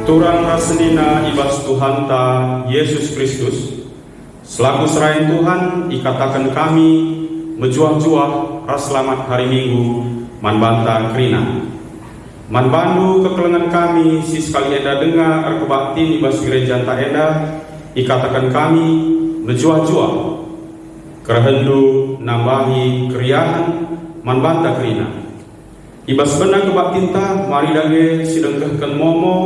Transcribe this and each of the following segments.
Turang rasenina ibas Tuhan ta Yesus Kristus, selaku serain Tuhan ikatakan kami menjuah-juah ras selamat hari Minggu manbanta kerina. Manbandu kekelengan kami si sekali eda dengar arkebakti ibas gereja ta eda ikatakan kami menjuah-juah kerehendu nambahi keriahan manbanta kerina. Ibas benar kebaktinta mari dage sidengkehken momo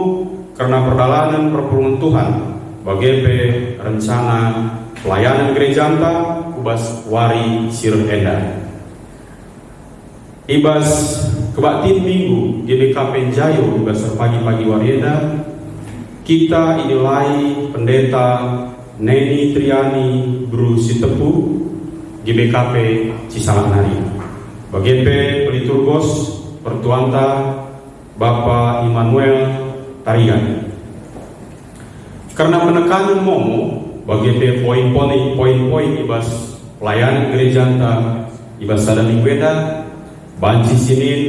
karena perjalanan perpulungan Tuhan bagepe rencana pelayanan gereja anta ubas wari sir enda. Ibas kebaktin minggu GBKP Jayo ibas pagi-pagi wari enda kita inilai pendeta Neni Triani Bru Sitepu GBKP Cisalanari bagepe peliturgos Pertuanta Bapak Immanuel Tarigan. Karena penekanan momo bagi poin-poin ibas pelayanan gereja anta ibas sada minggueda banci sinin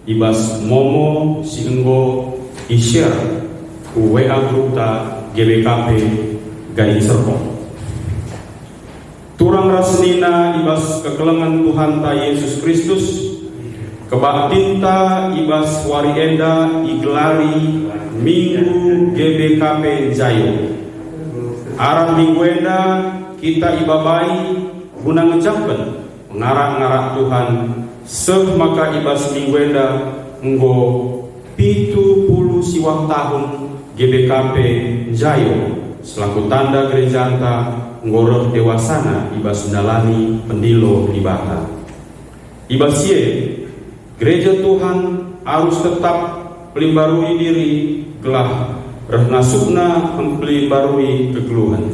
ibas momo si enggo i-share ku WA grup ta GBKP Gading Serpong. Turang rasenina ibas kekelengan Tuhan ta Yesus Kristus kebaktinta ibas wari enda igelari Minggu GBKP Jayo. Arah minggu enda kita ibabai guna ngejampen mengarah-ngarah Tuhan maka ibas minggu enda nggo 70 siwang tahun GBKP Jayo selaku tanda gereja anta ngoroh dewasana ibas ndalani pendilo libata. Ibas ye gereja Tuhan harus tetap pelimbarui diri gelah rehnasukna pelimbarui kegeluhan.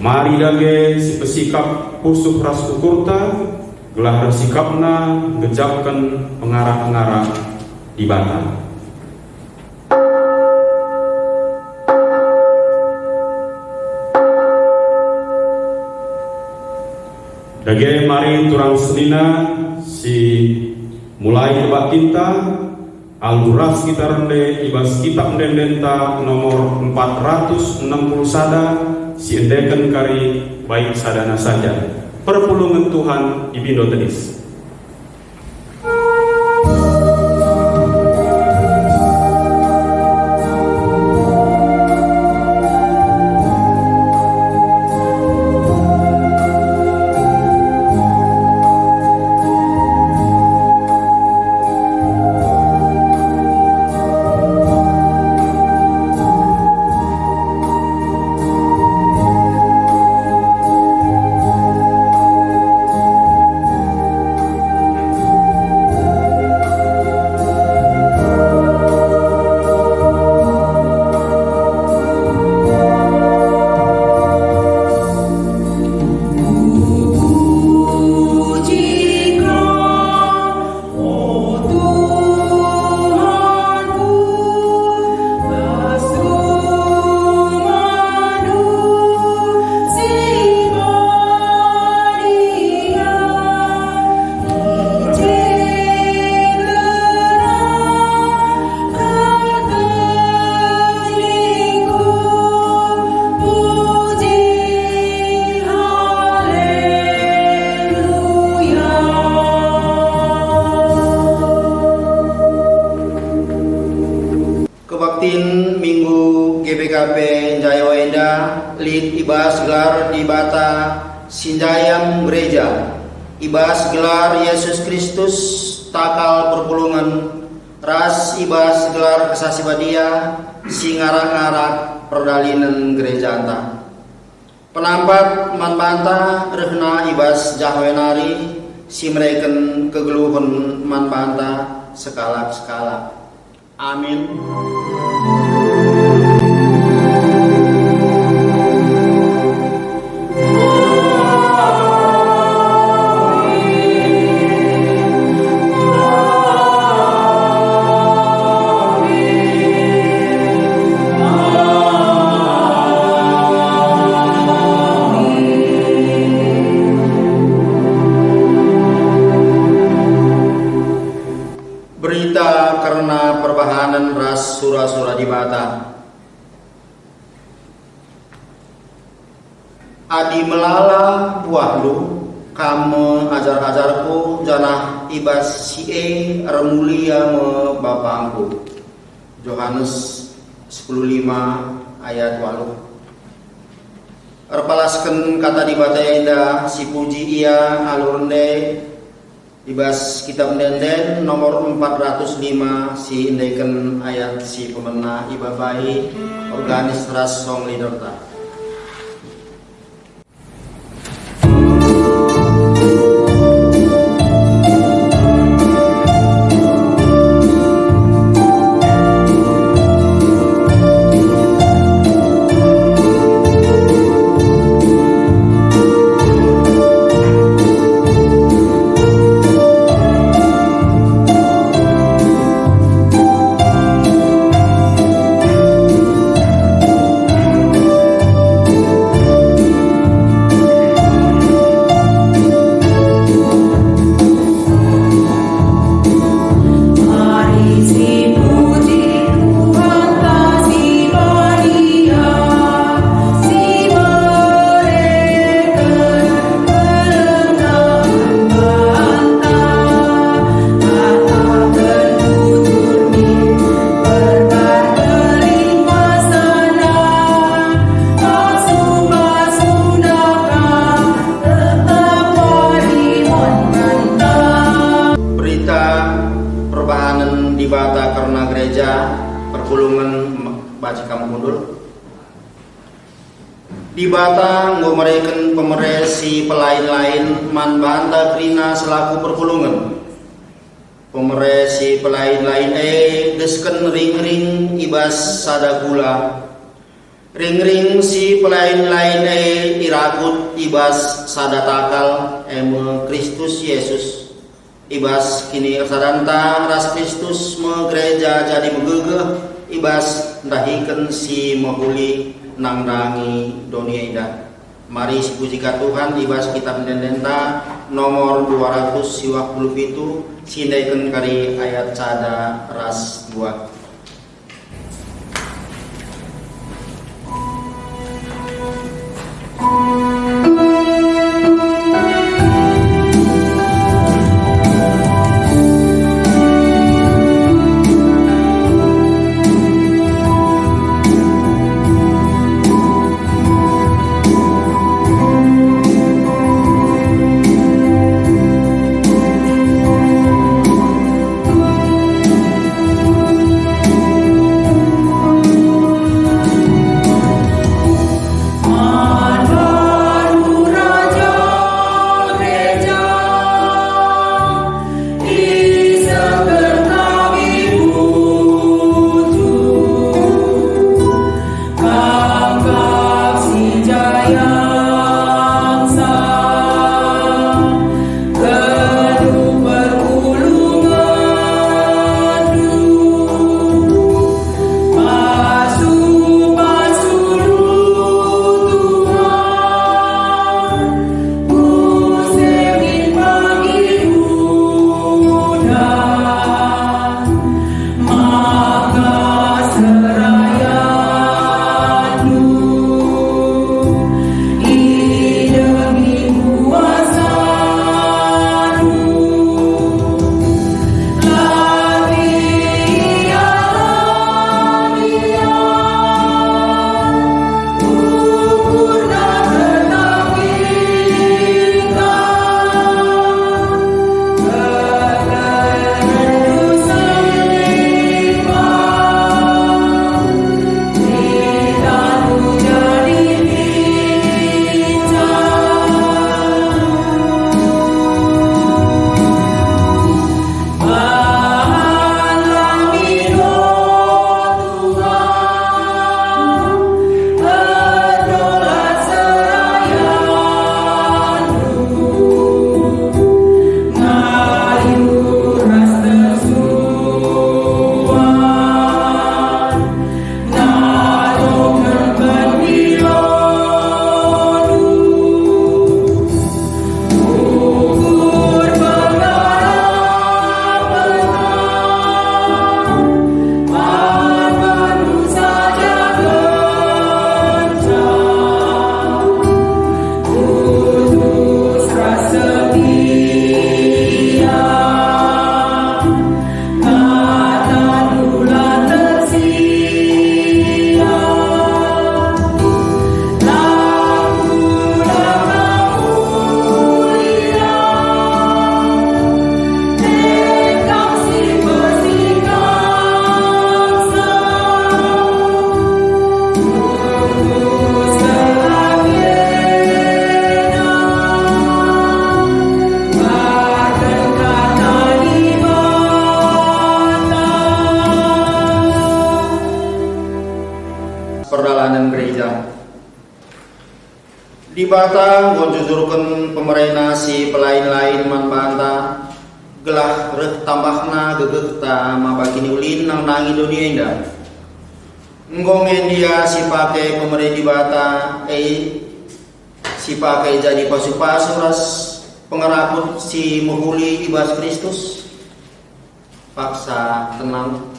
Mari dage si pesikap pusuh ras ukurta gelah resikapna ngejapkan pengarah-pengarah di bata. Dage mari turang senina si mulai kebak tinta alburas kita rende ibas kitab dendenta nomor 460 sada si endeken kari baik sadana saja perpulungan Tuhan ibindo tenis. Minggu GBKP Jayo Enda Lid ibas gelar di bata Sinjayam gereja ibas gelar Yesus Kristus takal perpulungan ras ibas gelar kesasibadia singarak-ngarak perdalinan gereja anta penampat manbanta rehna ibas jahwenari si mereken kegeluhan manbanta sekala-sekala. Amin. Berita karena perbahanan ras sura-sura di bata adi melala buahlu kamu ajar-ajarku janah ibas sie remulia me bapangku. Yohanes 10:5 ayat 8. Erpalasken kata di bata enda si puji ia alurnde ibas kitab denden nomor 405 si indeken ayat si pemena ibabai organis ras song liderta. Di bata ngomereken pemeresi pelain-lain man banta krina selaku perpulungan. Pemeresi pelain-lain desken ring-ring ibas sadagula. Ring-ring si pelain-lain irakut ibas sadatakal eme Kristus Yesus. Ibas kini sadanta ras Kristus me gereja jadi megegeh ibas ndahiken si mahuli nangdangi dunia indah. Mari pujikan Tuhan ibas kitab dendenta nomor 227 sindaikan kari ayat sada ras 2. Dibata ngonjujurkeun pemerintah si pelain-lain manbanta gelah reh tambahna gegehta mabakini ulin nang nangi dunia indah. Ngongen dia si pakai pemerintah dibata si pakai jadi pasu-pasu ras pengeraput si muhuli ibas Kristus. Paksa tenang.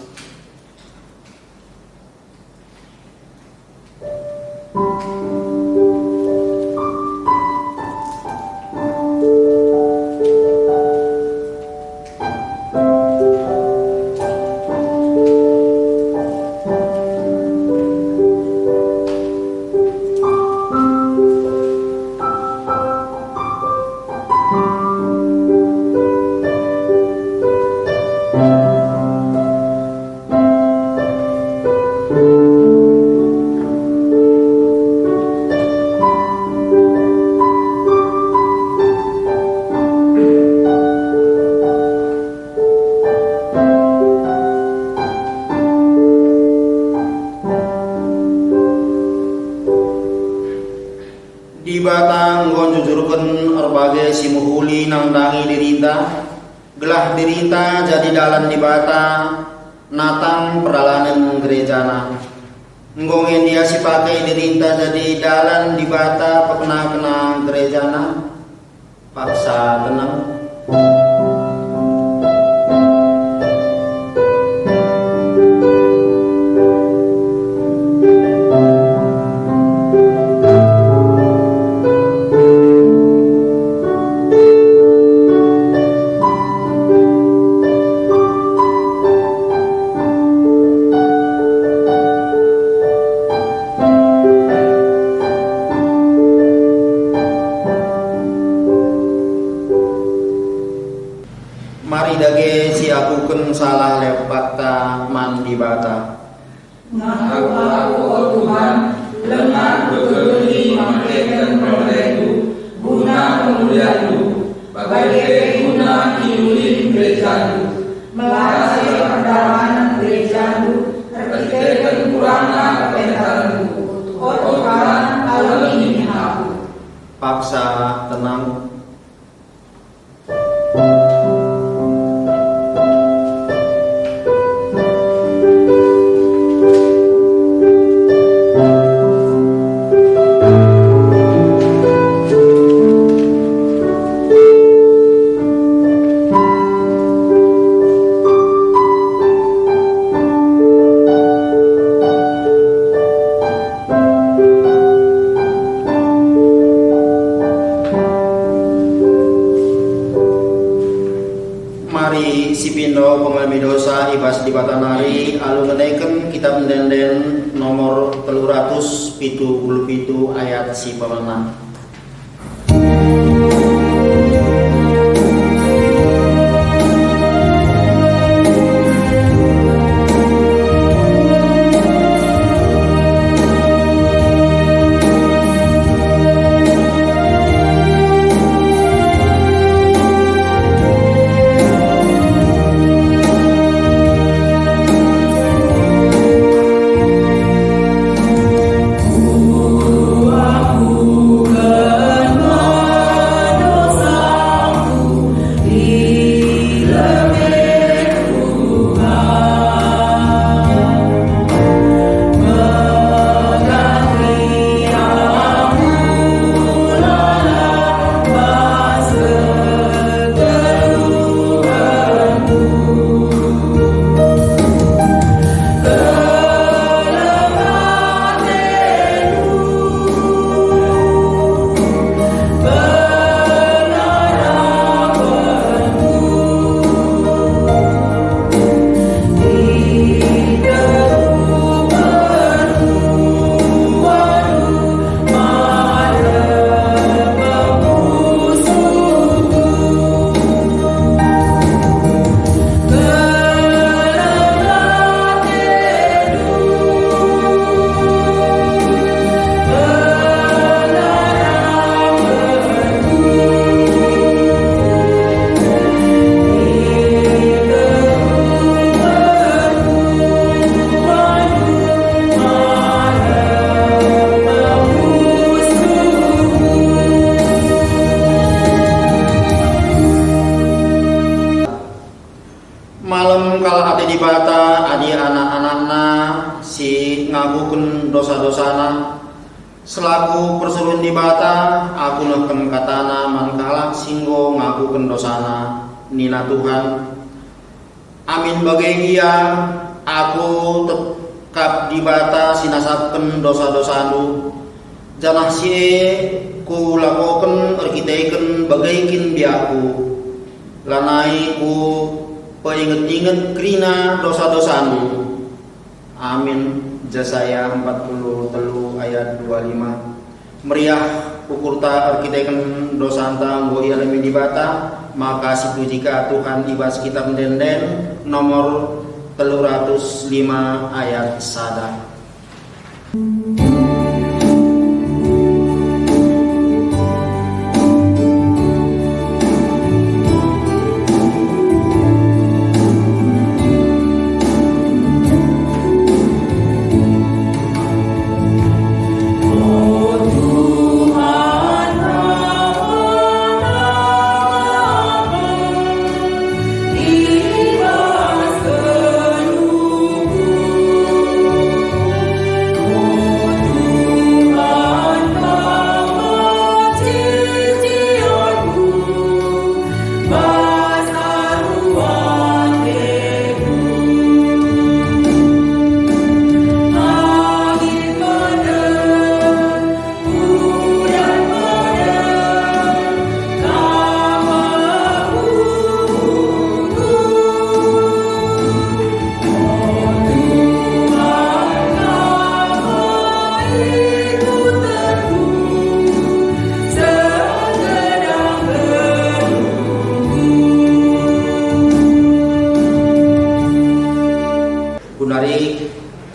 Dibata ngonjujurkeun erbage si muhuli nang dangi dirita gelah dirita jadi dalan dibata natang peralanan gerejana. Ngongen dia si pakai dirita jadi dalan dibata pekena-kena gerejana. Paksa tenang. Mari dage si akukeun salah lepata man dibata. Ngaku aku Tuhan, lengan berkeli mangkekan pemerintah, guna kemuliaan-Mu, bagai guna iulin gereja-Mu, melayani perdalangan gereja-Mu, terkitekan kurangna kepentaran-Mu, oh Tuhan, alami aku. Paksa tenang. Mari si pindo pengalami dosa ibas di batanari alun ngeneken kitab denden nomor 377 ayat si pemenang. Aku malam kala ate dibata adi anak-anakna si ngagukeun dosa-dosana selaku persulun dibata aku neken katana mangkala singgo ngagukeun dosana nina Tuhan. Amin bagai ia aku tetap dibata sinasapkeun dosa-dosanu janah sie ku lakokeun erkiteukeun bagaikin biaku lanai ku peinget-inget krina dosa-dosanu. Amin. Jasaya 43 ayat 25. Meriah ukurta erkiteukeun dosanta nggo ieu lemi dibata maka situjika Tuhan ibas kitab denden nomor 305 ayat sada.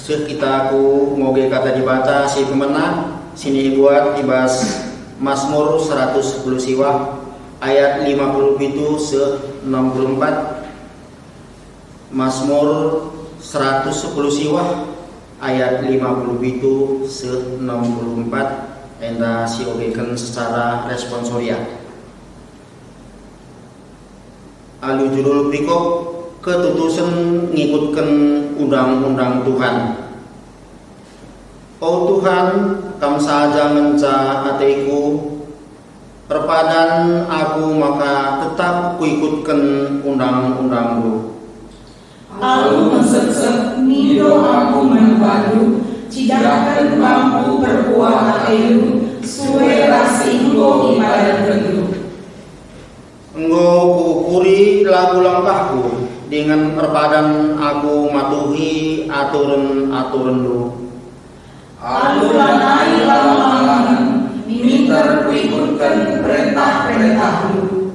Kita ku ngoge kata dibata si pemenang sini buat ibas Mazmur 110 siwa ayat 57 se 64. Mazmur 110 siwa ayat 57 se 64 enda si ogekeun secara responsoria. Alu judul pikop ketutusan ngikutkan undang-undang Tuhan. Oh Tuhan, kam saja menca hatiku, perpadan aku maka tetap kuikutkan undang-undang-Mu. Aku mesek-sek nido aku membadu, cidakan mampu berbuah hatimu, suwe rasinggo ibadah gendu. Enggo kukuri lagu langkahku, dengan perpadan aku matuhi aturan-aturan-Mu. Alulanai lama-lama, minter kuikutkan perintah-perintah-Mu.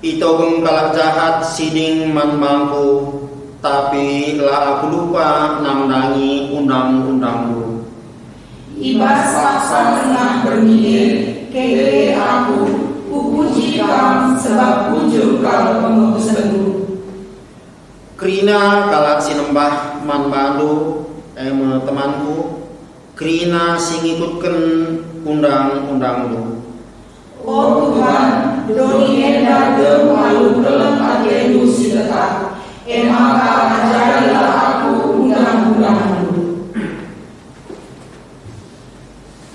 Ito kalak jahat siding man mangku, tapi lah aku lupa namdangi undang-undang-Mu. Ibas paksa tengah bermihir, keke aku, kupuji kam sebab pujuk kau pengurusanmu. Krina kalak sinembah man bandu, temanku, krina singikutkan undang-undang-Mu. Oh Tuhan, doni enda dem malu kelem hatimu si tetap, maka ajarilah aku undang-undang-Mu.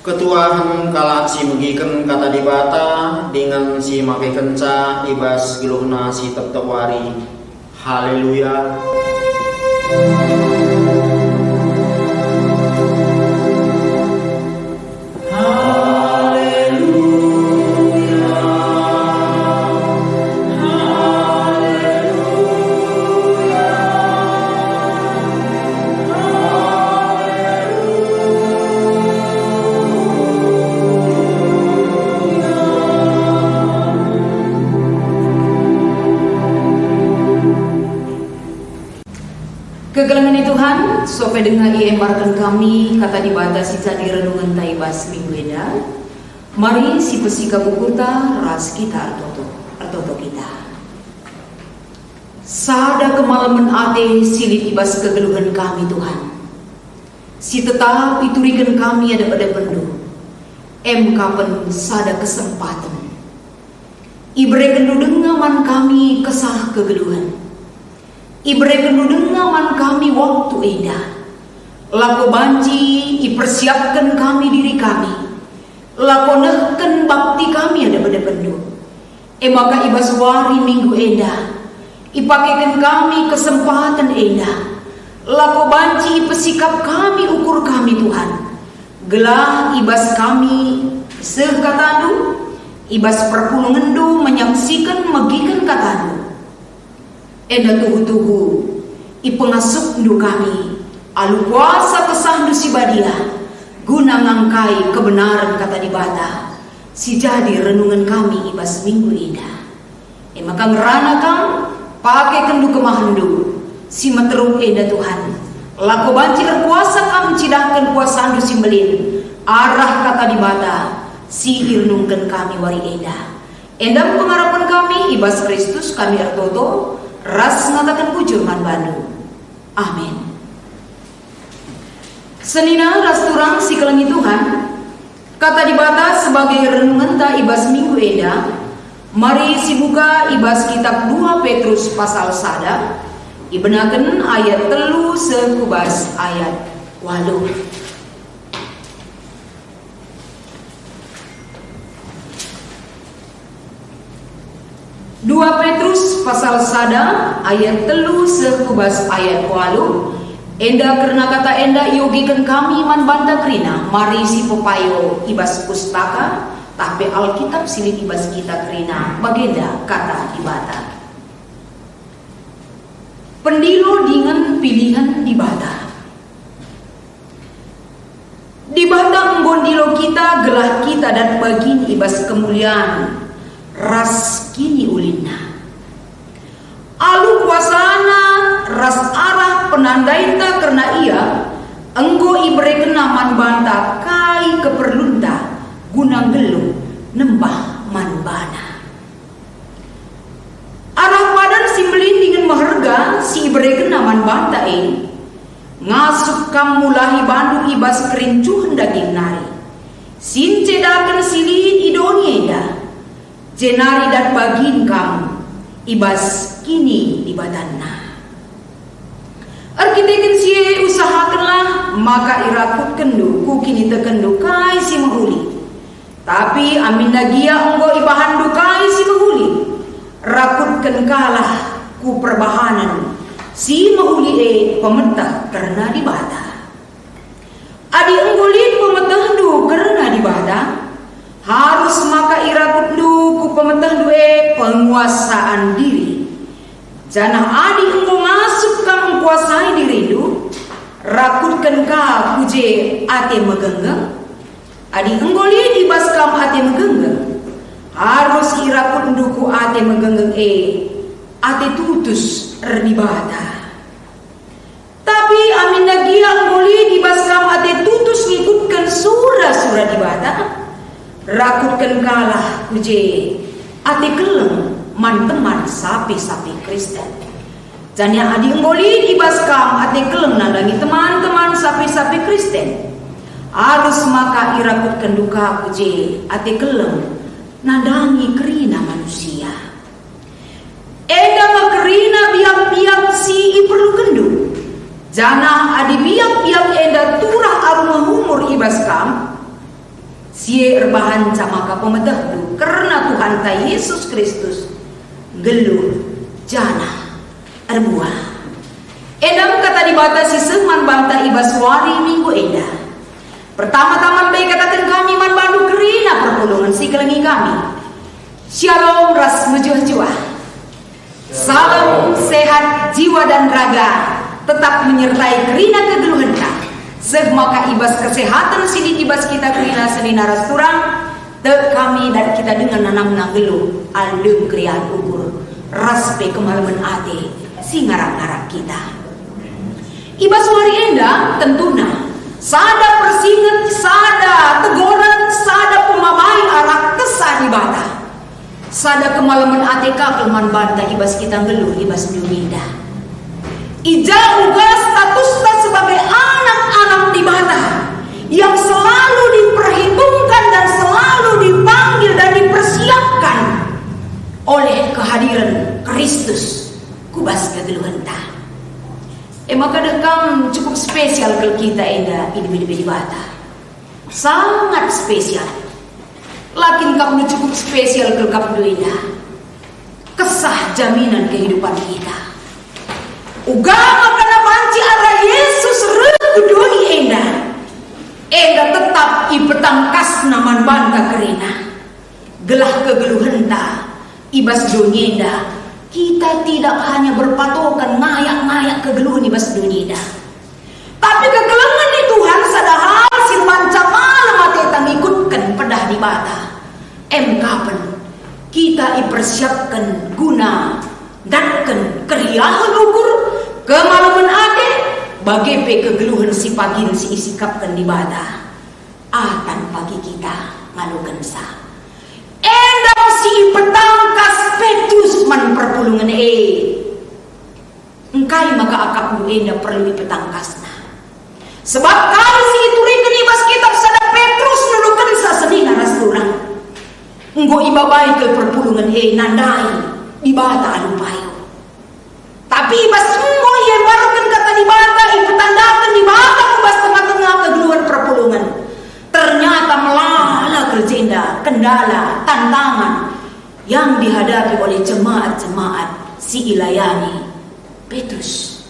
Ketuahan kalak si megikeun kata dibata dengan si make kenca ibas geluhna si tetewari. Haleluya. Kegelangan Tuhan, sope dengan embarkan kami kata dibatasi jadi renungan taibas minggu eda. Mari si pesika bukuta ras kita artoto kita. Sada kemalaman ate silip ibas kegeluhan kami Tuhan. Si tetap iturikan kami ada pada pendu. Kapan sada kesempatan. Ibrekan dengaman kami kesah kegeluhan. Ibreken dengaman kami waktu eda. Lako banci ipersiapkan kami diri kami. Lako nehken bakti kami ada pada pendu. Maka ibas wari minggu eda. Ipakekan kami kesempatan eda. Lako banci pesikap kami ukur kami Tuhan. Gelah ibas kami sekatanu. Ibas perpulungendu menyaksikan megikan katanu. Eda tuhu-tuhu ipengasukndu kami. Alu kuasa kesandu si badia guna ngangkai kebenaran kata dibata si jadi renungan kami ibas minggu ida. Maka ngerana kang pakai kendu kemahandu si meteruk eda Tuhan. Lako banci kuasa kang cidahkan kuasandu si melin arah kata dibata si renungkan kami wari eda. Endam pengharapan kami ibas Kristus kami ertoto ras ngatakan bujur man bandu. Amin. Senina rasturang si kelengi Tuhan kata dibata sebagai renungan ta ibas minggu eda. Mari si buka ibas kitab 2 Petrus pasal sada ibenaken ayat 3 sekubas ayat 8. 2 Petrus pasal sada ayat 3 sekubas ayat 8. Enda karena kata enda yogikan kami man banta krina mari si pepayo ibas pustaka tapi Alkitab silih ibas kita krina bagenda kata dibata. Pendilo dengan pilihan dibata. Dibata menggondilo kita gelah kita dan bagin ibas kemuliaan ras kini ulinna. Alu kuasana ras arah penandaita karena ia enggo ibreken naman banta kai keperlunta gunang gelu nembah manbana. Arah padan si melindingin maharga si ibreken naman banta ngasuk kam mulahi bandu ibas kerincuhan daging nari. Sin cedakan silin idonieda jenari dan bagin kam ibas kini di badanna. Arkiteken sie usahakanlah maka irakut kendu ku kini tekendu kai si mahuli. Tapi amin nagia enggo ibahandu kai si mahuli. Rakutkan kalah ku perbahanan si mahuli pemetah karena dibata. Adi enggolin pemetah du karena dibata. Harus maka irakut du ku pemetah du penguasaan diri. Janah adi engkau masuk kang kuasai diridu rakutkan ka kuje ate megenggeng. Adi engkau lihat ibas kam ate megenggeng. Harus irakut duku ate megenggeng ate tutus erdibata. Tapi amin nagia engkau lihat ibas kam ate tutus ngikutkan surah-surah dibata. Rakutkan kalah kuje ate keleng man teman sapi-sapi Kristen. Janya adi enggoli ibas kam ate keleng nandangi teman-teman sapi-sapi Kristen. Harus maka irakutkan duka kuje ate keleng nandangi kerina manusia. Eda makerina biak-biak si iperlu kendu. Jana adi biak-biak eda turah arumah humur ibas kam. Sie erbahan camaka pemetahdu karena Tuhan ta Yesus Kristus gelur jana erbuah. Edam kata dibatasi seman banta ibas wari minggu eda. Pertama-tama baik katakan kami man bandu kerina perpulungan si kelengi kami. Shalom ras mejuah-juah. Salam sehat jiwa dan raga tetap menyertai kerina kegeluhan ka. Maka ibas kesehatan sini ibas kita kerina seni naras turang te kami dan kita dengan nanam nagelu aldem krian ukur raspe kemalaman ate si ngarak-ngarak kita. Ibas wari enda tentuna sada persinget, sada tegoran, sada pemamai arak kesah dibata. Sada kemalaman ate ka kelman banta ibas kita geluh ibas duminda. Ija uga statusnya sebagai anak-anak dibata yang selalu diperhitungkan dan selalu dipanggil dan dipersiapkan oleh kehadiran Kristus kubas kegeluhan ta. Maka dekam cukup spesial kalau kita enda ini bata. Sangat spesial. Lakin kamu cukup spesial kalau kamu enda. Kesah jaminan kehidupan kita. Ugama karena banci arah Yesus rekudoni enda. Enda tetap ipetangkas naman banta kerena. Gelah kegeluhan ta ibas donyenda. Kita tidak hanya berpatokan ngayak-ngayak kegeluhan ibas donyenda. Tapi kegeluhan di Tuhan sadahal sirmanca malam atetang ikutkan pedah di bata. Kapan kita ipersiapkan guna datkan keriahan ukur kemaluman ate bagi kegeluhan si pagin si isikapkan di bata. Tanpa kita ngalukan sa. Endam si petangkas Petrus man perpulungan engkai maka akap enda perlu dipetangkasna. Sebab kalau si itu rikan ibas kitab sada Petrus nudukan sa sedina rasturang. Enggo ibabai ke perpulungan nandai ibata anu payo. Tapi ibas enggo ibaratkan kata dibata ipetandakan dibata kubas tengah-tengah kegeluhan perpulungan. Ternyata melala kerjenda, kendala, tantangan yang dihadapi oleh jemaat-jemaat si ilayani Petrus.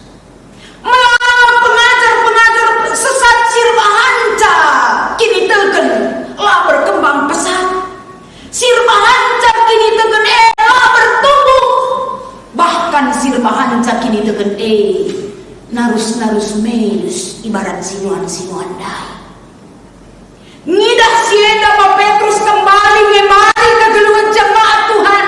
Melawan pengajar-pengajar sesat sirbahanca kini teken lah berkembang pesat. Sirbahanca kini teken lah bertumbuh. Bahkan sirbahanca kini teken narus-narus melus ibarat sinuan-sinuan dai. Ngidah sienda Pak Petrus kembali ngemari kegeluhan jemaat Tuhan.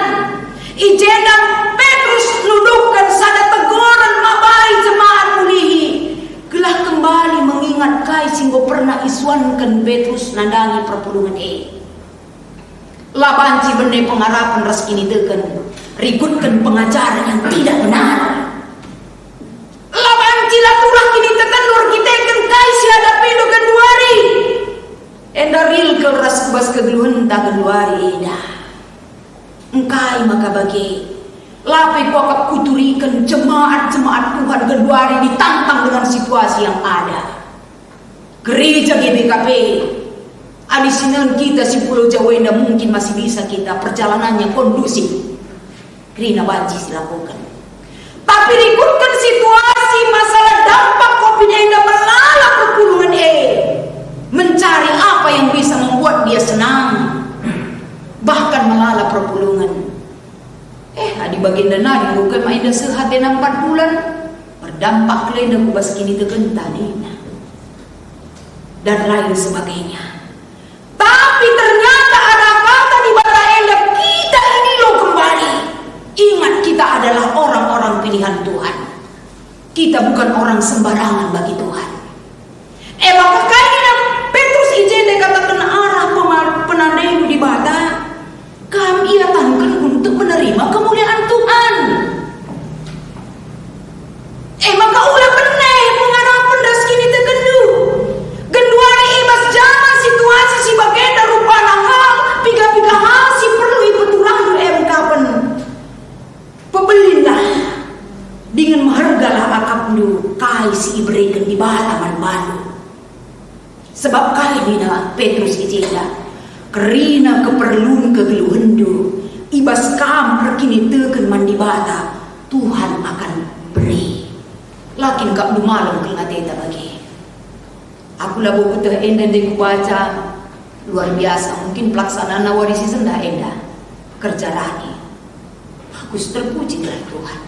Ijenda Petrus nuduhkan sada teguran mabai jemaat mulihi. Gelah kembali mengingat kai singgo pernah isuankan Petrus nandangi perpulungan Labanci bende pengarapan ras kini teken ributkan pengajaran yang tidak benar. Labanci laturah kini teken nur kiteken kai si hadapi dogan duari. Endaril ke ras kubas kegeluhan tak keluari dah. Engkai maka bagi lapai kuakap kuturikan jemaat-jemaat Tuhan keluari ditantang dengan situasi yang ada. Gereja GBKP adisinan kita si Pulau Jawa Enda mungkin masih bisa kita perjalanannya kondusif. Kerina banci silakukan. Tapi rikutkan situasi masalah dampak COVID Enda melala perpulungan mencari apa yang bisa membuat dia senang, bahkan melala perpulungan. Di bagian dana bukan main dah sehat dan 4 bulan berdampak kelenda kubas kini tergentan dan lain sebagainya. Tapi ternyata ada kata di bata enda kita ini loh kembali. Ingat kita adalah orang-orang pilihan Tuhan. Kita bukan orang sembarangan bagi Tuhan. Maka kayaknya Petrus ijende katakan arah penandaimu di bata. Kami datangkan untuk menerima kemuliaan Tuhan. Maka ulah benar pengharapan das kini tergendu. Genduari ibas zaman situasi si bagenda rupa hal piga-piga hal si perlu ipeturang kapan. Pebelilah dengan mahargalah akapnu kai si iberikan di balaman balu. Sebab kali bina Petrus ijenda kerina keperluan kegeluhendu ibas kam perkini teken mandi bata Tuhan akan beri. Lakin kak du malam kelateta bagi. Aku lah buku teh enda yang baca luar biasa. Mungkin pelaksanaan warisi sendah enda kerja rani. Aku terpuji dari Tuhan.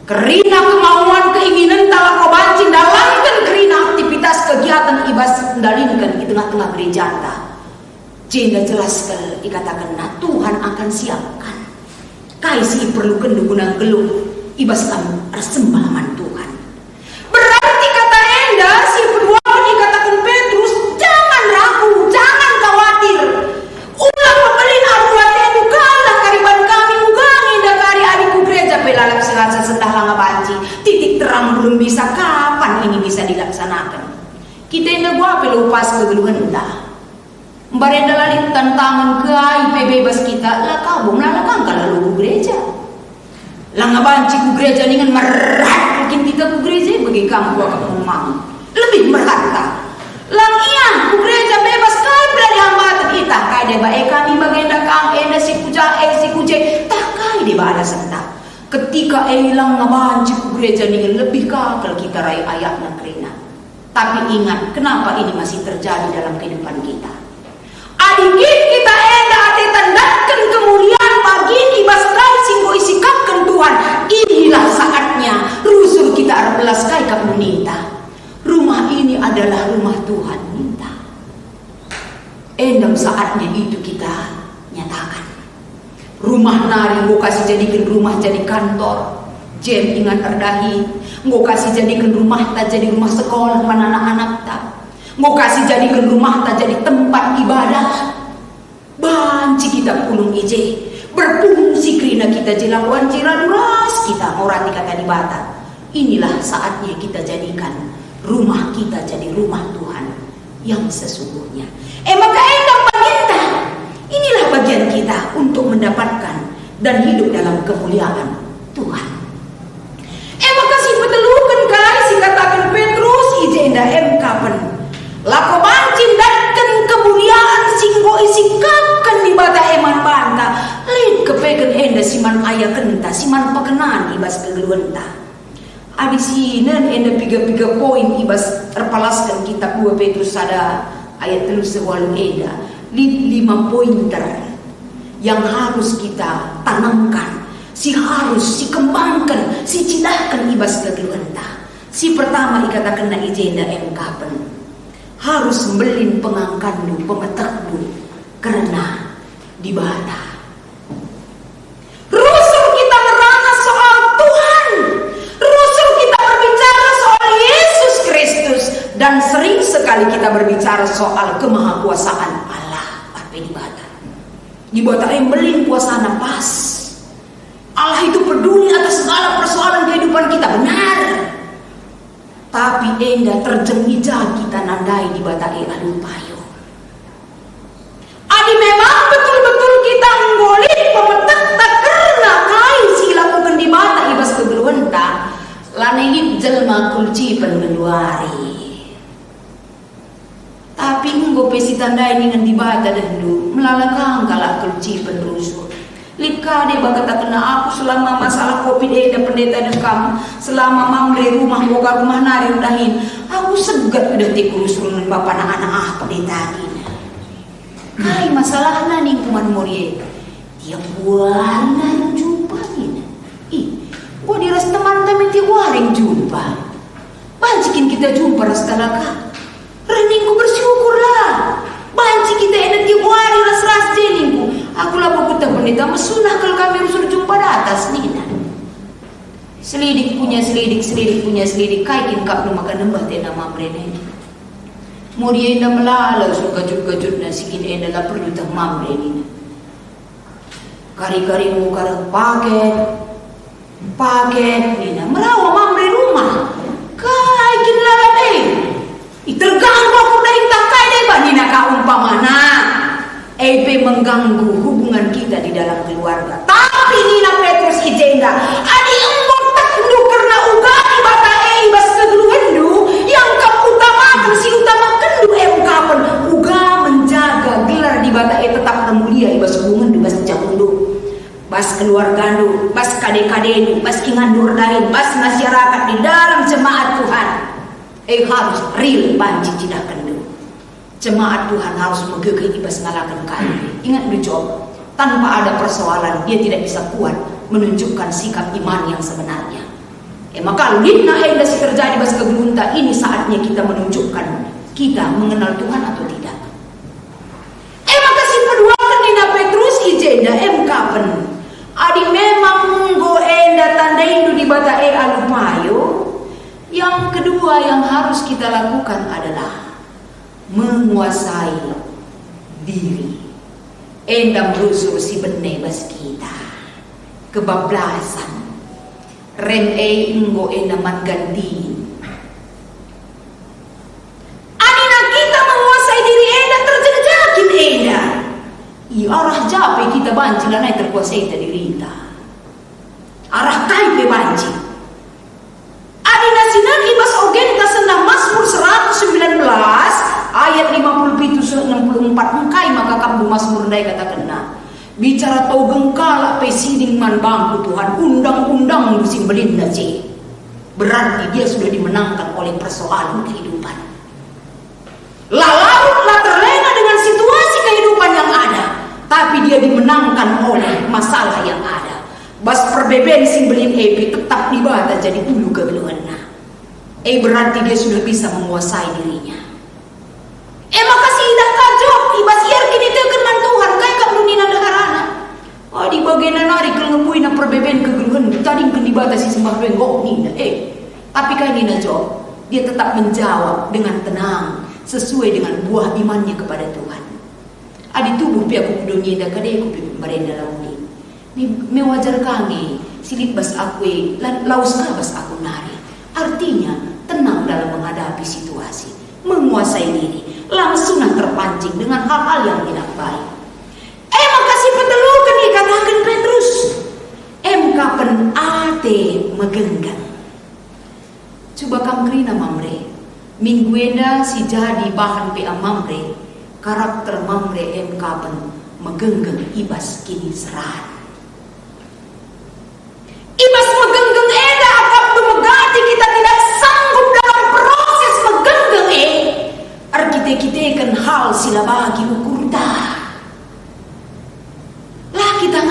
Kerina kemauan keinginan talak robancin dalamkan kerina aktivitas kegiatan ibas dalinkan di tengah-tengah gereja anda. Jenda jelaskan dikatakan nah Tuhan akan siapkan. Kaisi perlukan dukungan geluh ibas kamu persembahman Tuhan. Berarti kata enda si kedua dikatakan Petrus jangan ragu, jangan khawatir. Ulah pembelin arwah itu kalah kariban kami ugang enda kari adikku gereja pelalak sengaja sendah langa banci. Titik terang belum bisa kapan ini bisa dilaksanakan. Kita enda gua pelupas kegeluhan entah. Barenda lalit tantangan ke IP bebas kita lah kabum lah kang kalau gereja. Lang banci ku gereja dengan merat mungkin kita ku gereja bagi kamu akan memang lebih merata. Lang iya ku gereja bebas kai berani hambatan kita kai deba kami bagenda kang ena si puja si kuje tak kai deba ada sentak. Ketika lang ngabanci ku gereja dengan lebih kakal kita rai ayat nakrina. Tapi ingat kenapa ini masih terjadi dalam kehidupan kita. Adikit kita ati tandakan kemuliaan pagi ibas kai singgo isikapkan Tuhan. Inilah saatnya rusul kita belas kai kap meminta. Rumah ini adalah rumah Tuhan minta. Endam saatnya itu kita nyatakan. Rumah nari mau kasih jadikan rumah jadi kantor. Jem ingat erdahi. Mau kasih jadikan rumah tak jadi rumah sekolah mana anak-anak tak. Mau kasih jadikan rumah tak jadi tempat ibadah. Banci kita pulung ije. Berfungsi kerina kita jelakuan ciraduras kita orang kata di bata. Inilah saatnya kita jadikan rumah kita jadi rumah Tuhan yang sesungguhnya. Maka endang baginta. Inilah bagian kita untuk mendapatkan dan hidup dalam kemuliaan Tuhan. Maka si petelukan kai si katakan Petrus ijenda kapan. Lako bancin datkan kemuliaan singgo isikakan di bata eman banta. Lid kepeken enda siman ayah kenta siman pakenan ibas kegeluenta. Adisinan enda piga-piga poin ibas terpalaskan kitab 2 Petrus ada ayat 3 sewalu enda. Lid 5 pointer yang harus kita tanamkan. Si harus, si kembangkan, si cidahkan ibas kegeluenta. Si pertama dikatakan na ijenda kapan. Harus membelin pengangkandu, pemetakdu karena di bata. Rusul kita merana soal Tuhan. Rusul kita berbicara soal Yesus Kristus. Dan sering sekali kita berbicara soal kemahakuasaan Allah. Apa di bata? Di bata yang belin kuasana pas. Allah itu peduli atas segala persoalan kehidupan kita, benar. Tapi enda terjemija kita nandai di bata alupayo. Adi memang betul-betul kita nggolit pemetak tak karena kai si lakukan di bata ibas kegeluenta. Lanegip jelma kulci pengeluari. Tapi nggo pesi tandai dengan di bata dahulu melalakang kalak kulci penrusul. Lipka dia bakal kena aku selama masalah COVID ada pendeta dan kamu selama mamre rumah boga rumah nari udahin aku segat udah tikus dengan bapak anak-anak pendeta ini. Kai masalahnya nih kuman murid tiap bulan yang jumpa ini. Gua diras teman-teman tiap waring jumpa. Bancikin kita jumpa ras talaka. Reningku bersyukurlah. Banci kita ada tiap hari ras-ras jeningku. Aku lapor kita pendeta mesunah kalau kami harus jumpa di atas nina. Selidik punya selidik kaikin kap nu makan nembah tena mamrene. Mori enda melala suka jut-jut nasikin enda la perlu tah mamrene. Kari-kari mu kar paket nina merawa mamre rumah. Kaikin lalat terganggu aku dari tak kai deh nina ka umpamana. EP mengganggu hubungan kita di dalam keluarga. Tapi Nina Petrus ijenda adi embor takdu karena uga ibata ibas kegeluhendu yang utamakan si utamakan du kapan uga menjaga gelar di bata tetap mulia ibas hubungan du bas jamundu bas keluarga du bas kade-kade du bas ingandur dahin bas masyarakat di dalam jemaat Tuhan harus real banci cidakan du. Jemaat Tuhan harus megegeh ibas ngalakan kain. Ingat dulu tanpa ada persoalan dia tidak bisa kuat menunjukkan sikap iman yang sebenarnya. Maka lidna enda si terjadi bas kegelunta ini saatnya kita menunjukkan kita mengenal Tuhan atau tidak. Maka si kedua Nina Petrus ijenda kapan. Adi memang go enda tandai di bata alupayo. Yang kedua yang harus kita lakukan adalah menguasai diri. Enda merusuh si bene bas kita kebablasan rem enggo enda mangganti anina kita menguasai diri enda terjejakin enda arah jape kita banci lanai terkuasai diri kita arah kai pe banci. Adina sinan ibas ogen tasenda Mazmur 119 ayat 57-64 engkai maka kambu Mazmur ndai katakenna. Bicara tau gengkala pe siding man bangku Tuhan, undang-undang musim belinda sih. Berarti dia sudah dimenangkan oleh persoalan kehidupan. Larut terlena dengan situasi kehidupan yang ada, tapi dia dimenangkan oleh masalah yang ada. Bas perbeben simbelin epi tetap dibata jadi ulu kegeluhanna. Berarti dia sudah bisa menguasai dirinya. Makasih dah kajok ibas iar kini tekenan Tuhan kai kak nunina daharana. Di bagian nari kelengepui na perbeben kegeluhan tadi kan dibatasi sembah bengok nina. Tapi kai nina jawab, dia tetap menjawab dengan tenang sesuai dengan buah imannya kepada Tuhan. Adi tubuh pihak kudunya dah kadai ku merenda launi. Me wajar kami silit bas aku laus bas aku nari. Artinya tenang dalam menghadapi situasi, menguasai diri, langsung terpancing dengan hal-hal yang tidak baik. Makasih petelukan dikatakan Petrus. Kapan ate megenggang. Coba kamrina mamre. Minggu enda si jadi bahan pe mamre. Karakter mamre kapan megenggang ibas kini serahan. Ibas megenggeng eda akap dumegati kita tidak sanggup dalam proses megenggeng arkite kan hal sila bagi ukur dah. Lah kita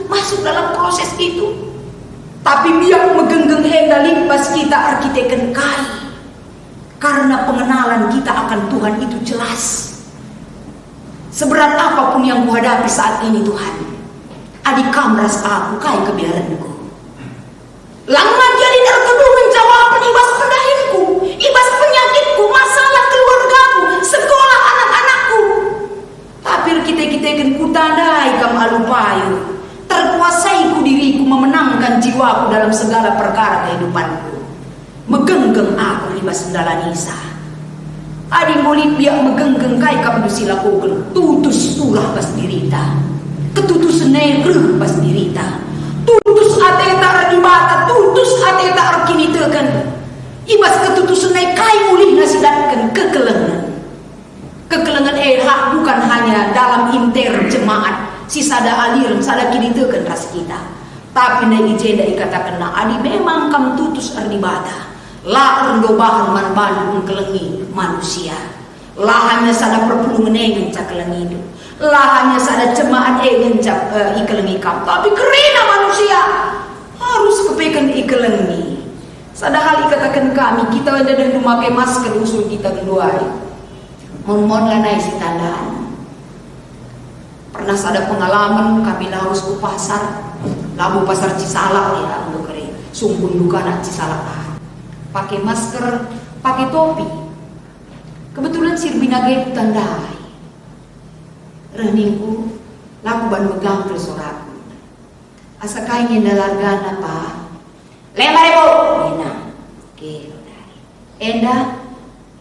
masuk dalam proses itu. Tapi biar megenggeng eda lipas kita arkiteken kai. Karena pengenalan kita akan Tuhan itu jelas. Seberat apapun yang kuhadapi saat ini Tuhan, adik kamras aku kai kebiaranku. Langan jadi terkedungan jawaban ibas pendahinku, ibas penyakitku, masalah keluargaku, sekolah anak-anakku. Tapi kita kan kutandai kam alupayu, terkuasai ku diriku memenangkan jiwaku dalam segala perkara kehidupanku. Megenggeng aku ibas dalanisa. Adi mulit biak megenggeng kai kam dusilakukan, tutus tulah bas dirita, ketutus negeri bas dirita. Tutus ateta radibata, tutus ateta arkinitekan. Ibas ketutusan naik kai mulih nasidatkan kekelengan. Kekelengan hak bukan hanya dalam inter jemaat, si sada aliran, sada kinitekan ras kita. Tapi naik ijenda ikatakan na adi memang kam tutus ardibata. La rendo bahan man bandung kelengi manusia. La hanya sada perpulungan cak kelengi itu. Lah hanya sada jemaat ngencap ikelengi kam. Tapi kerina manusia harus kepekan ikelengi. Sadahal ikatakan kami kita ada dan memakai masker usul kita kedua. Mohon lanai si tandaan. Pernah ada pengalaman kami harus ke pasar, labu pasar Cisalak ya untuk kering. Sungguh duka nak Cisalak. Pakai masker, pakai topi. Kebetulan sirbinage itu tandai. Reningku, laku ban megang tersoraku. Asa kain dalargana pa. 5.000. Ina. Oke, enda,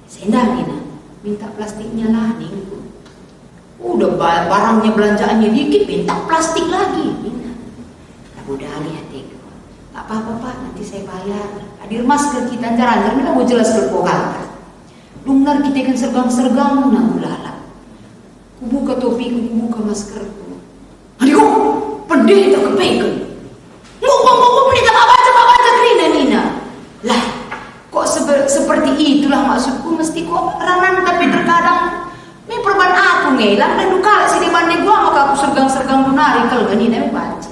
sendang ina. Minta plastiknya lah ningku. Udah barangnya belanjaannya dikit, minta plastik lagi. Ina. Udah hatiku. Tak apa-apa Pak, nanti saya bayar. Hadir masker kita anjar-anjar, ini mau jelas berpokal. Lungar kita kan sergang-sergang, nah ulala. Kubuka topiku, kubuka maskerku. Adikku, pendeta kepekan. Ngomong-ngomong pendeta baca kerina nina. Lah, kok seperti itulah maksudku. Mesti kok ranan tapi terkadang me perban aku ngelang dan duka si di mana gua maka aku sergang-sergang dunari kalau nina me baca.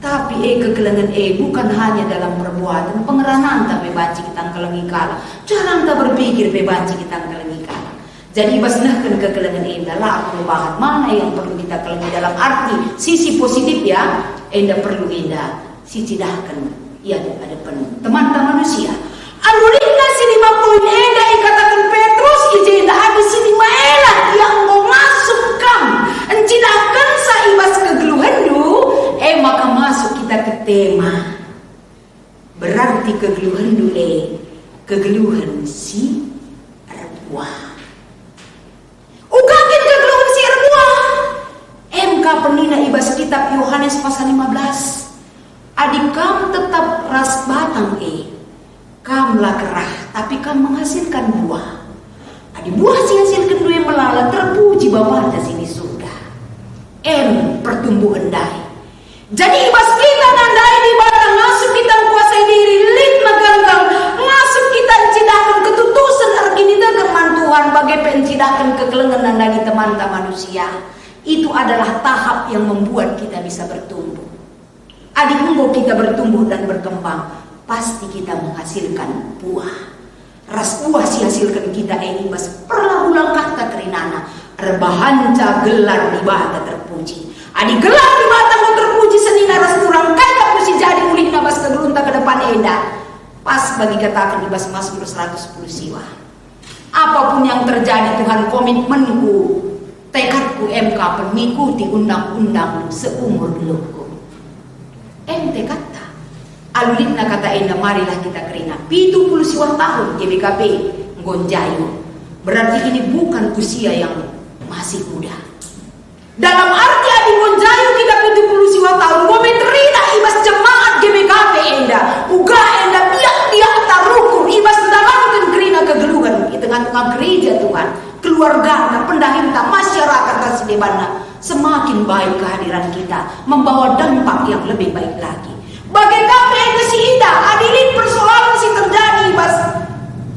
Tapi kegelangan bukan hanya dalam perbuatan pengeranan tapi baca kita kelengi kala. Jangan tak berpikir baca kita kelengi kala. Jadi basnahkan kekelengan adalah perubahan mana yang perlu kita kelengi dalam arti sisi positif ya, enda perlu enda sisi dahkan ia ada penuh teman-teman manusia. Alulina sini mapoin enda ikatakan Petrus ijenda habis sini maelah yang mau masuk kam encidahkan saibas kegeluhan du maka masuk kita ke tema berarti kegeluhan du kegeluhan si arbuah. Ugakin kegeluhan si arbuah. MK penina ibas kitab Yohanes pasal 15. Adi adik kam tetap ras batang kamlah kerah, tapi kam menghasilkan buah. Adik buah si hasilkan dua melala, terpuji Bapa di sini surga. Pertumbuhan dai. Jadi ibas kita nandai di batang ngasup kita kuasai diri, lid meganggang, ngasup kita encidakan ketutusan argini keman Tuhan bagai pencidakan kegelengan nandagi teman-teman manusia. Itu adalah tahap yang membuat kita bisa bertumbuh. Adik monggo kita bertumbuh dan berkembang, pasti kita menghasilkan buah. Ras buah si hasilkan kita ini mas perlah ulang kata kerinana rebahanca gelar di bata terpuji. Adik gelar di bata mau terpuji senina ras kurang kaya pusi jadi ulik nabas kegerunta ke depan enda. Pas bagi katakan di bas Mazmur 110 siwa. Apapun yang terjadi Tuhan, komitmenku, tekadku MK mengikuti undang-undang seumur hidupku. Ente kata alulitna kata enda marilah kita kerina 70 siwah tahun GBKP ngonjayo. Berarti ini bukan usia yang masih muda. Dalam arti adi ngonjayo kita 70 siwah tahun gometerina ibas jemaat GBKP enda uga enda biak tarukur ibas dalamkan kerina kegeluhan di tengah-tengah gereja Tuhan, keluarga, pendahinta, masyarakat Rasidebana. Semakin baik kehadiran kita membawa dampak yang lebih baik lagi. Bagai kami yang si indah adilin persoalan si terjadi bas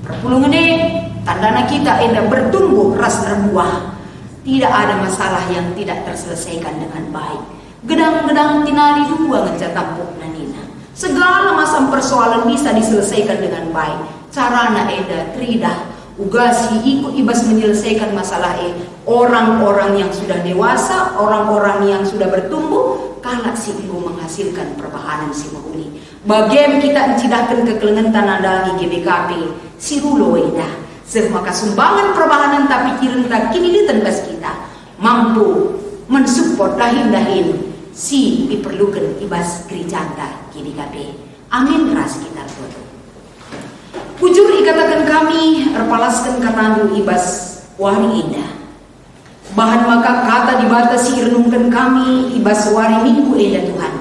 perpulungan ini tandana kita indah bertumbuh ras berbuah. Tidak ada masalah yang tidak terselesaikan dengan baik. Gedang-gedang tinali dua ngecatampuk nanina. Segala macam persoalan bisa diselesaikan dengan baik. Carana eda tridah ugasi ikut ibas menyelesaikan masalah orang-orang yang sudah dewasa, orang-orang yang sudah bertumbuh, kalak si ibu menghasilkan perbahanan si mahuli. Bagian kita encidahkan kekelengan tanah dagi GBKP, si rulo edah. Semaka sumbangan perbahanan tapi kirenta kini ditembas kita mampu mensupport dahin-dahin si diperlukan ibas gereja GBKP. Amin ras kita foto. Pujur ikatakan kami, erpalaskan katandu ibas wari indah. Bahan maka kata dibatasi renungkan kami ibas wari minggu indah Tuhan.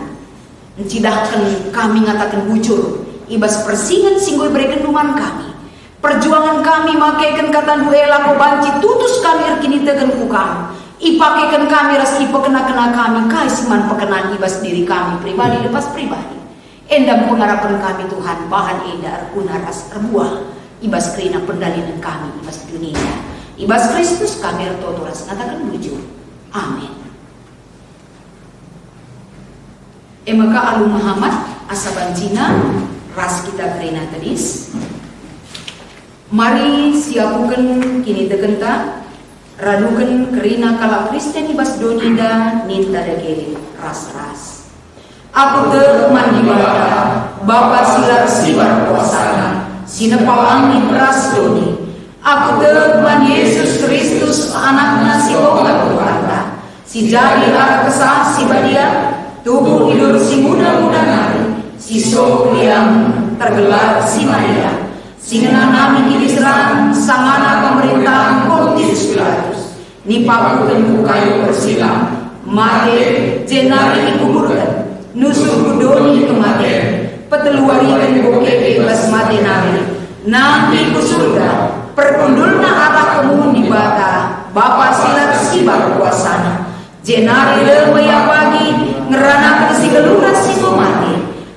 Mencidahkan kami ngatakan bujur, ibas persingan singgoi berikan numan kami. Perjuangan kami makaikan katandu elako banci tutus kami erkini tegan kukam. Ipakaikan kami ras ipakena-kena kami kaisiman pekenan ibas diri kami pribadi lepas pribadi. Endam pengharapan kami Tuhan bahan enda arkuna ras erbuah ibas kerina pendalinan kami ibas dunia ibas Kristus kami ertoto ras ngatakan bujur. Amin. Maka alu Muhammad asabancina ras kita kerina tadis. Mari siapukan kini tegenta radukan kerina kala Kristen ibas donida ninta dageri ras-ras. Aku teman di bawah Bapa silar sibar kuasana sinepal angin ras doni. Aku teman Yesus Kristus anaknya si Tuhan Tuhan si jadi arah kesah si badia tubuh hidur si muda-muda nari si sok yang tergelar si Maria si nami diserang sangana pemerintahan Pontius Pilatus nipakukan kayu bersilam mate jenari ikuburkan nusuk kudoni kematian peteluarikan bokeh bebas mati nabi nanti ku surga perkundulna arah kemun di bata Bapa silat sibar kuasana jenari lemaya pagi ngeranakan si geluna si mati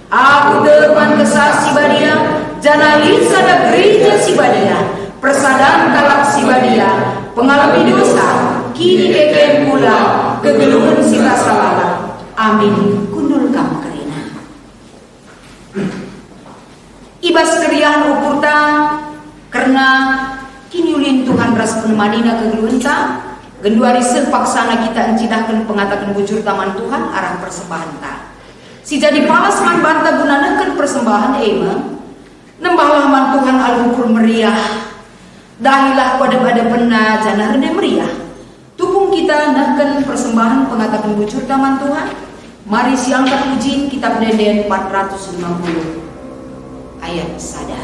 aku depan kesah si badia janali sada gereja si badia persadaan kalak si badia pengalami dosa kini keken pula kegeluhan si rasalala. Amin. Kundul kam kerina. Ibas keriahan ukurta karena kini ulin Tuhan ras penemanina kegeluhenta genduari sepaksana kita encidahkan pengatakan bujur taman Tuhan arah persembahan ta. Si jadi palas man banta gunanakan persembahan nembahlah man Tuhan al-ukur meriah. Dahilah pada pena jana rene meriah. Tupung kita nahkan persembahan pengatakan bujur taman Tuhan. Mari siangkan ujiin kitab Deden 450 ayat saja.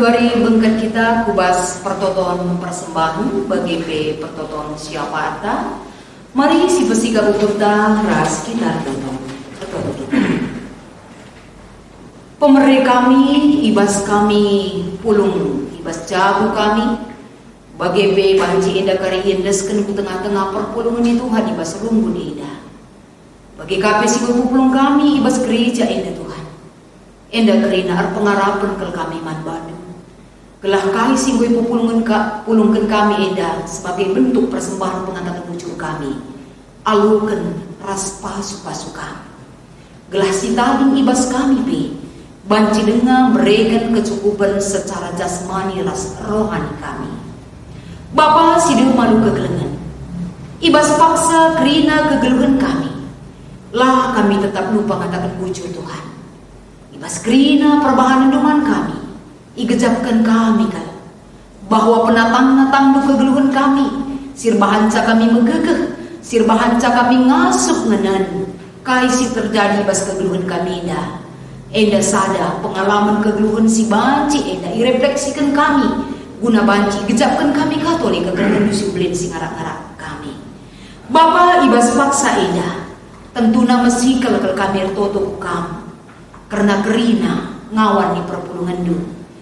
Kenduari bengket kita kubas pertotoan persembahan bagi pertotoan siapa ata. Mari si pesika bukurta ras kita tonton. Pemerintah kami, ibas kami, pulung ibas jabu kami. Bagi banci indah kari indes kenu tengah-tengah perpulungan itu Tuhan ibas rumbun indah. Bagi kape si pulung kami ibas gereja indah Tuhan. Indah kerina ar pengarapan kel kami manbadu. Gelah kali singgoy pulungkan kami indah sebagai bentuk persembahan pengantaran bujur kami. Alukan ras pasu-pasu kami. Gelah si tading ibas kami be. Banci dengan berikan kecukupan secara jasmani ras rohani kami. Bapa sidu malu kegelengan. Ibas paksa kerina kegeluhan kami. Lah kami tetap lupa ngatakan bujur Tuhan. Ibas kerina perbahanan duman kami. Igejapkan kami kan. Bahwa penatang-natang du kegeluhan kami. Sirbahanca kami megegeh. Sirbahanca kami ngasup ngenan. Kaisi terjadi ibas kegeluhan kami dah. Enda sada pengalaman kegeluhan si banci enda irefleksikan kami. Guna banci gejapkan kami katolik kegeluhan disublin si ngarak-ngarak kami. Bapa ibas paksa enda. Tentuna mesi kalau kami ertoto kamu. Karena kerina ngawan di perpulungan du.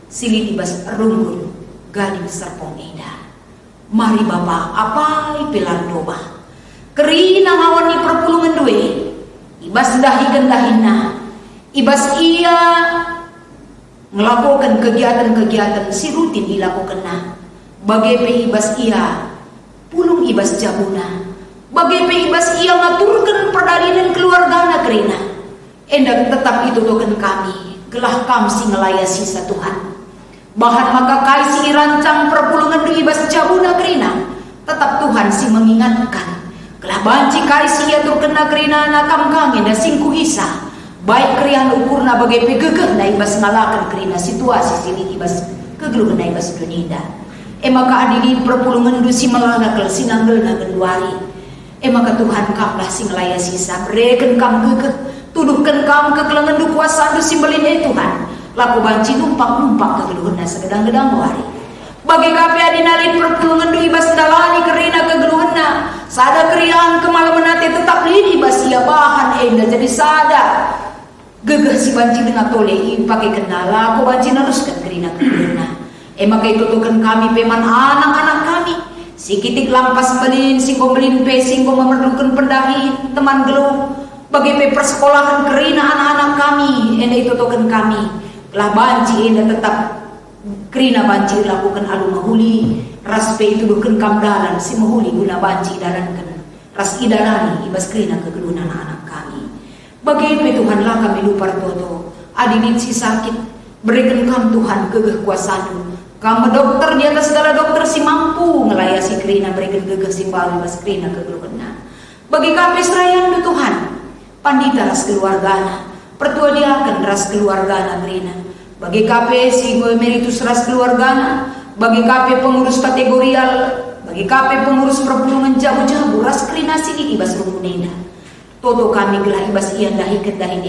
Silih ibas runggun gading serpong enda. Mari Bapa apai pilar doba. Kerina ngawan di perpulungan duwe. Ibas dahikan dahina. Ibas ia melakukan kegiatan-kegiatan si rutin dilakukan nah. Bagai ibas ia pulung ibas jabuna. Bagai ibas ia ngaturkan perdalinan keluarga kerina. Endak tetap itu token kami. Gelah kam si ngelaya sisa Tuhan. Bahan maka kai si rancang perpulungan du ibas jabuna kerina. Tetap Tuhan si mengingatkan. Gelah banci kai si ia turkena kerina nakam kangen dan singku hisa. Baik krian ukurna bagai pegegeh na ibas ngalakan kerina situasi sini ibas kegeluhan na ibas dunia. Maka adilin perpulungan du si melalakal sinanggel na genduari. Maka Tuhan kamlah si ngelaya sisa bereken kam gegeh. Tuduhkan kam kekelengan du kuasa du si belin Tuhan. Laku banci numpak-numpak kegeluhan na segedang-gedang wari. Bagi kape adinalin perpulungan du ibas dalani kerina kegeluhan na. Sada kriang kemalaman nate tetap lini ibas ia bahan enda jadi sada. Gegeh si banci dengan tole pakai kendala aku banci naruskan kerina kerina. Maka itu tukan kami peman anak-anak kami. Si kitik lampas belin, singko belin pe, singko memerlukan pendahi teman geluh. Bagi pe persekolahan kerina anak-anak kami. Enda itu tukan kami. Lah banci enda tetap kerina banci lakukan alu mahuli. Ras pe itu dukan kamdalan si mahuli guna banci darankan. Ras idarani ibas kerina kegeluhan anak-anak kami. Bagi Tuhan lah kami lupa toto. Adilin si sakit. Berikan kam Tuhan gegeh kuasanu. Kamu dokter di atas segala dokter si mampu ngelayasi kerina berikan gegeh si balu bas kerina kegeluhana. Bagi kami serayan du Tuhan. Pandita ras keluargana. Pertua dia akan ras keluargana kerina. Bagi kami si emeritus ras keluargana. Bagi kami pengurus kategorial. Bagi kami pengurus perpulungan jabu-jabu ras kerina sini ibas rumunena. Toto kami gelah ibas ian dahi kedahin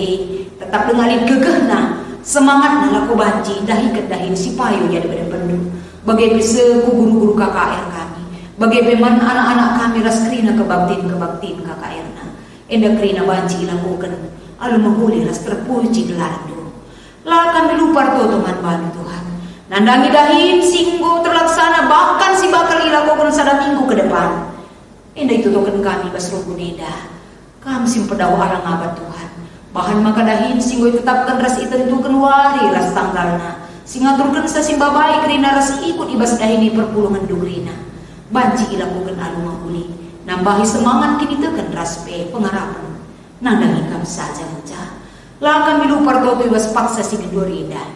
tetap dengalin gegehna semangat na laku banci dahi kedahin si payu jadi pada pendu bagai bisa ku guru-guru KKR kami bagai peman anak-anak kami ras kerina kebaktin KKR na enda kerina banci lakukan alu menghuli ras terpuji gelaran do lah kami lupa toto man banu Tuhan nandangi dahin singgo terlaksana bahkan si bakal ilakukan sada minggu ke depan enda itu token kami bas ruguneda. Kami simpedawa alang abad Tuhan. Bahan maka dahin singgoy tetapkan ras itentukan wari ras tanggalna. Singaturkan sa simbabai kerina ras ikut ibas dahini perpulungan dugrina. Banci ilakukan alu mahuli. Nambahi semangat kini tekan ras pe pengarapan. Nandangi kami saja mencah. Lah kami lupa toto ibas paksa si gedorida.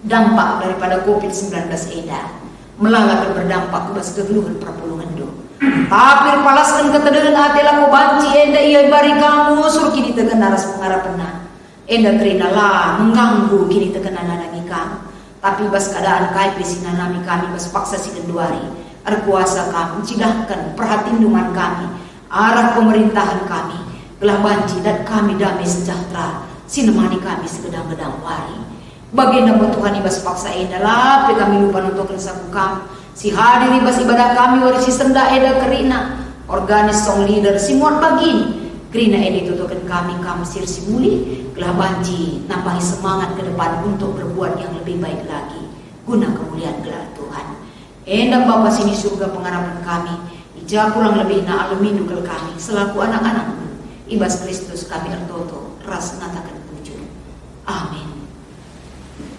Dampak daripada COVID-19 eda. Melalakan berdampak ibas kegeluhan perpulungan do. Tapi palaskan ketedengan hati laku banci enda ia bari kamu sur kini tekan naras pengarapena. Enda kerina lah mengganggu kini tekan nanangi kamu. Tapi bas keadaan kaipe sinanami kami bas paksa si genduari. Arkuasa kami cidahkan perhatinduman kami. Arah pemerintahan kami. Gelah banci dan kami damai sejahtera. Sinemani kami segedang-gedang wari. Baginda mo Tuhan ibas paksa eda kami lupa nonton sabukam si hadir ibas ibadah kami wari si senda eda kerina organis song leader si muat bagin kerina eda tutukan kami sir si muli gelah banji nambahi semangat ke depan untuk berbuat yang lebih baik lagi guna kemuliaan gelar Tuhan. Endang Bapa sini surga pengharapan kami ija kurang lebih na alumindu kel kami selaku anak-anak ibas Kristus kami ertoto ras ngatakan puji. Amin.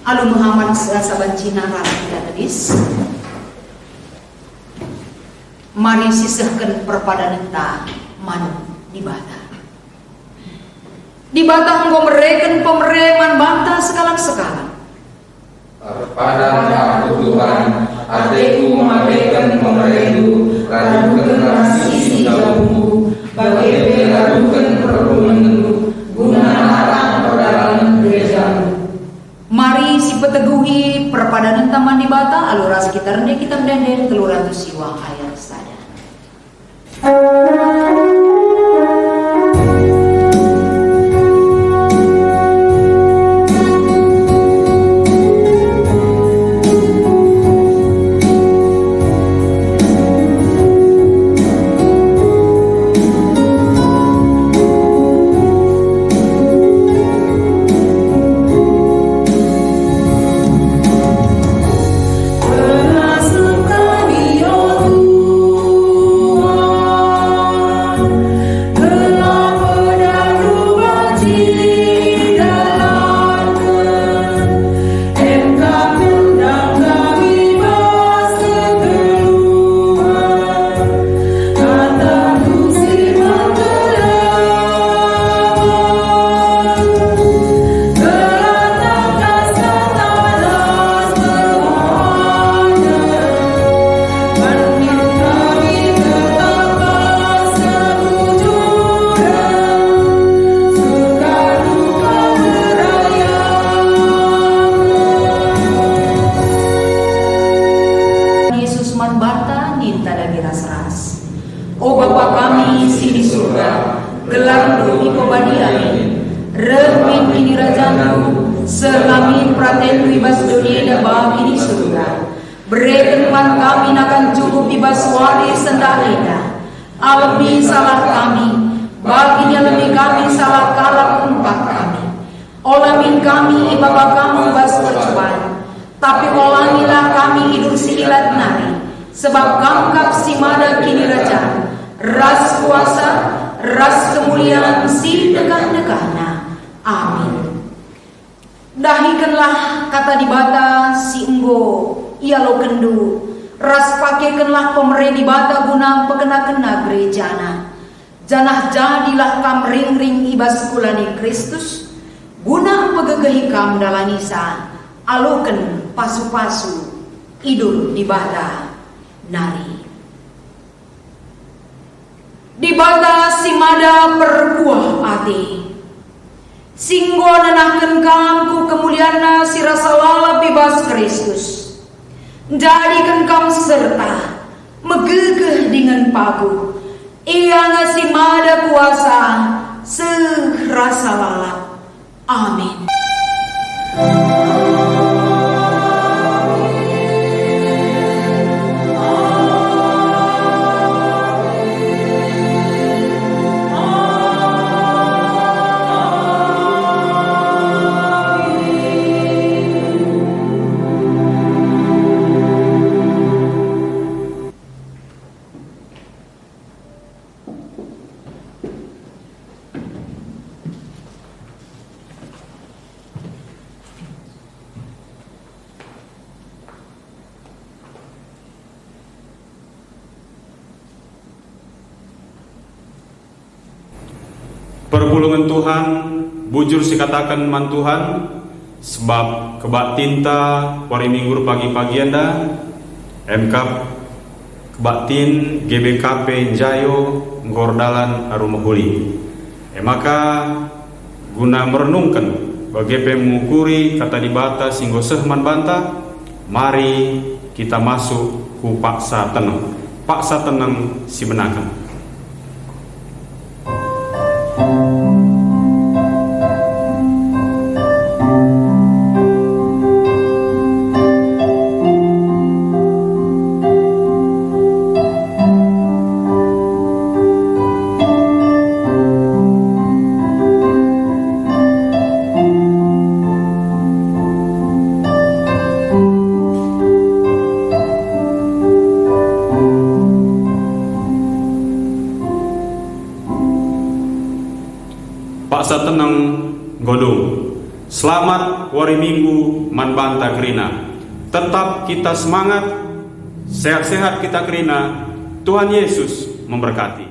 Alu Muhammad serasa bancina rasa tidak tebis. Mari sisahkan perpadanan ta man di bata. Di bata engkau mereken pemereman banta sekalang-sekalang. Perpadanan aku Tuhan, hatiku memabaikan pemerendu, radukan sisi jauhmu, bagai radukan perlumendu, guna harap perdalam gerejamu. Mari si peteguhi perpadanan taman di bata aluras kita rendah kita mendenden telur ratus siwa ayat sada. O Bapa kami si di surga, gelar dumi pembadian, remin kini rajamu, selamin pratendu ibas dunia dan bagi di surga. Berikan kami akan cukup ibas wali sendalina, alami salah kami, baginya lebih kami salah kalah empat kami. Olamin kami Bapa kami ibas percobaan, tapi olangilah kami hidup si ilat nari, sebab kangkap si mada kini raja. Ras kuasa, ras kemuliaan si dekah-dekahna. Amin. Dahikanlah kata di bata si enggo ia lo kendu. Ras pakaikanlah pemerintah di bata guna pekena-kena gerejana. Janah jadilah kam ring-ring ibas kulani Kristus. Guna pegegehi kam dalanisa. Aluken pasu-pasu idul di bata nari. Di bata si mada perkuah ati, singgo nanahkan kam ku kemuliaan si rasa lalap bebas Kristus. Jadikan kam serta megegeh dengan pagu, ia ngasi mada kuasa serasa lalap. Amin. Perpulungan Tuhan, bujur sikatakan man Tuhan, sebab kebak tinta wari minggur pagi-pagi anda, MK kebak tin GBKP Jayo Ngordalan Arumahuli. Maka guna merenungkan bagi mengukuri kata dibata singgo sehman banta, mari kita masuk ku paksa tenang si menakan. asa tenang godong. Selamat wari minggu man banta kerina. Tetap kita semangat, sehat-sehat kita kerina. Tuhan Yesus memberkati.